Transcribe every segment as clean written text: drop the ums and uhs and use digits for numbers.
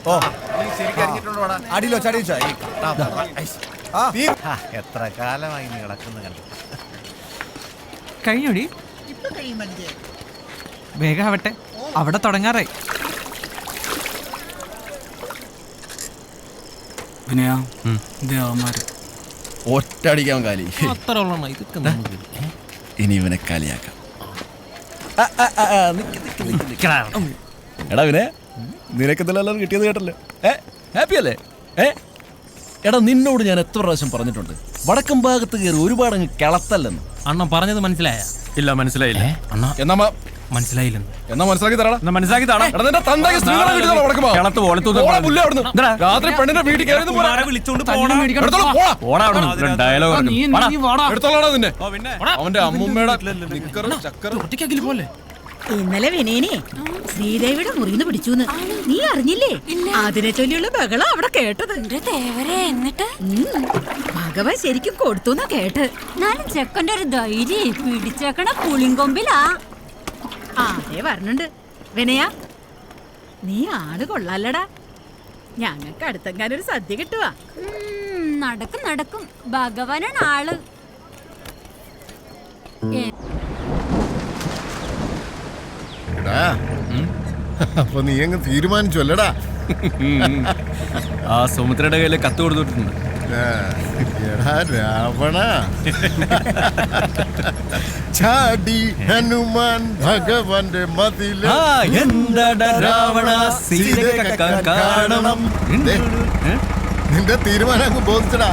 ഓ അടിയിലോ ചടിച്ചോ എത്ര കാലമായി നീ കിടക്കുന്നു കണ്ടു. കഴിഞ്ഞോടി വേഗം ആവട്ടെ, അവിടെ തുടങ്ങാറായി. ഒറ്റടിക്കാൻ കാലി. അത്ര ഇനി ഇവനെ കാലിയാക്കാം. എടാ വിനെ, നിനക്കെന്തെല്ലാം കിട്ടിയത് കേട്ടല്ലോ. ഹാപ്പി അല്ലേ? എടാ നിന്നോട് ഞാൻ എത്ര പ്രാവശ്യം പറഞ്ഞിട്ടുണ്ട്, വടക്കം ഭാഗത്ത് കയറി ഒരുപാട് അങ്ങ് കിളത്തല്ലെന്ന്. അണ്ണൻ പറഞ്ഞത് മനസ്സിലായ? ഇല്ല, മനസ്സിലായില്ല. എന്നാ മനസ്സിലായില്ലെന്ന്. എന്നാ മനസ്സിലാക്കി തരാടാ. മനസ്സിലാക്കി തരാം. രാത്രി പെണ്ണിന്റെ വീട്ടിൽ അവന്റെ അമ്മൂമ്മയുടെ പോലെ. ഇന്നലെ വിനയനെ ശ്രീദേവിയുടെ മുറിന്ന് പിടിച്ചൂന്ന് നീ അറിഞ്ഞില്ലേ? അതിനെ ചൊല്ലിയുള്ള ബഹളം അവിടെ കേട്ടത്. എന്നിട്ട് ഭഗവാൻ ശരിക്കും കൊടുത്തുന്നാ കേട്ട്. നാലും ചെക്കന്റെ ഒരു ധൈര്യം പിടിച്ചേക്കണ പുളിങ്കൊമ്പിലാ. അതേ പറഞ്ഞുണ്ട്. വിനയ, നീ ആള് കൊള്ളാലടാ. ഞങ്ങൾക്ക് അടുത്തെങ്ങാനൊരു സദ്യ കിട്ടുവാ. നടക്കും നടക്കും, ഭഗവാനാണ് ആള്. അപ്പൊ നീ അങ്ങ് തീരുമാനിച്ചു അല്ലടാ? ആ സുമിത്രയുടെ കയ്യില് കത്ത് കൊടുത്തിട്ടുണ്ട്. എടാ രാവണ, ചാടി ഹനുമാൻ ഭഗവാന്റെ മതില് രാവണ കാണണം. നിന്റെ തീരുമാനം അങ്ങ് ബോധിച്ചടാ.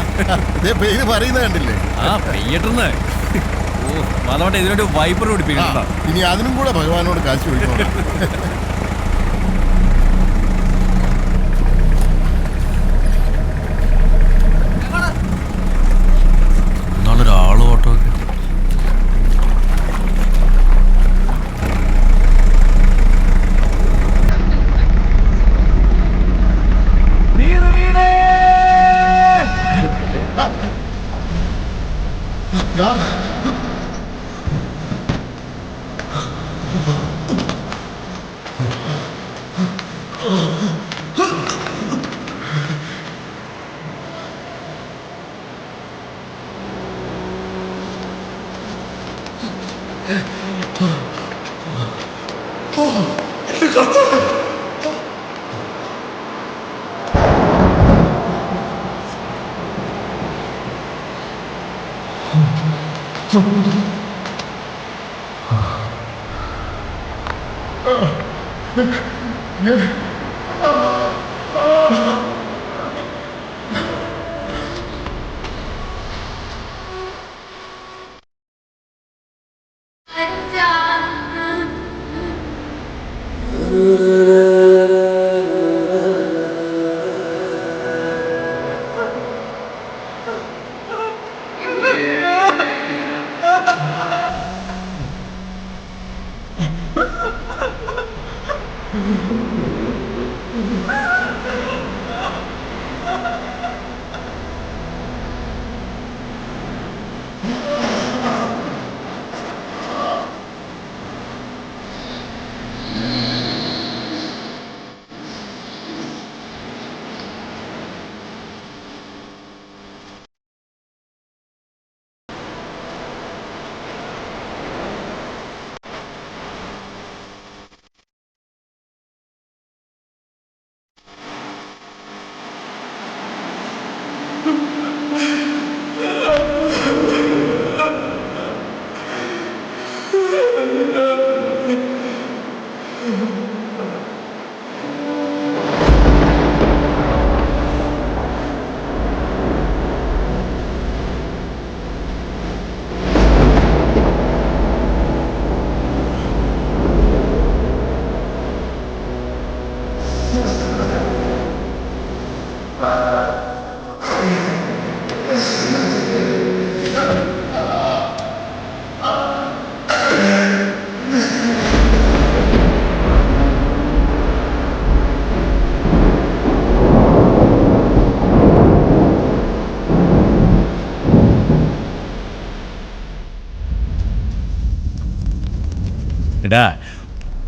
പേര് പറയുന്നത് കണ്ടില്ലേ? പെയ്യട്ടെന്ന്. അതോട്ടെ ഇതിനൊരു വൈപ്പർ പിടിപ്പിക്കണ്ട. ഇനി അതിനും കൂടെ ഭഗവാനോട് കാശ് ചോദിക്കണം. എന്നാളൊരാള് ഓട്ടോ ഒക്കെ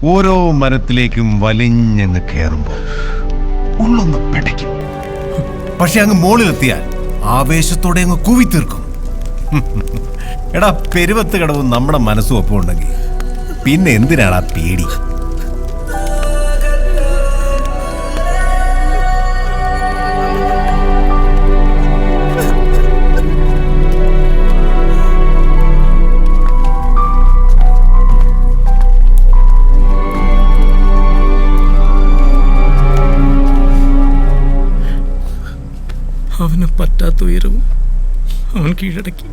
ഓരോ മരത്തിലേക്കും വലിഞ്ഞങ്ങ് കയറുമ്പോ ഉള്ളൊന്ന് പിടയ്ക്കും. പക്ഷെ അങ്ങ് മുകളിലെത്തിയാൽ ആവേശത്തോടെ അങ്ങ് കൂവിത്തീർക്കും. എടാ, പെരുവത്ത് കടവും നമ്മുടെ മനസ്സും ഒപ്പം ഉണ്ടെങ്കിൽ പിന്നെ എന്തിനാടാ പേടി? അവന് പറ്റാത്ത ഉയരവും അവൻ കീഴടക്കി.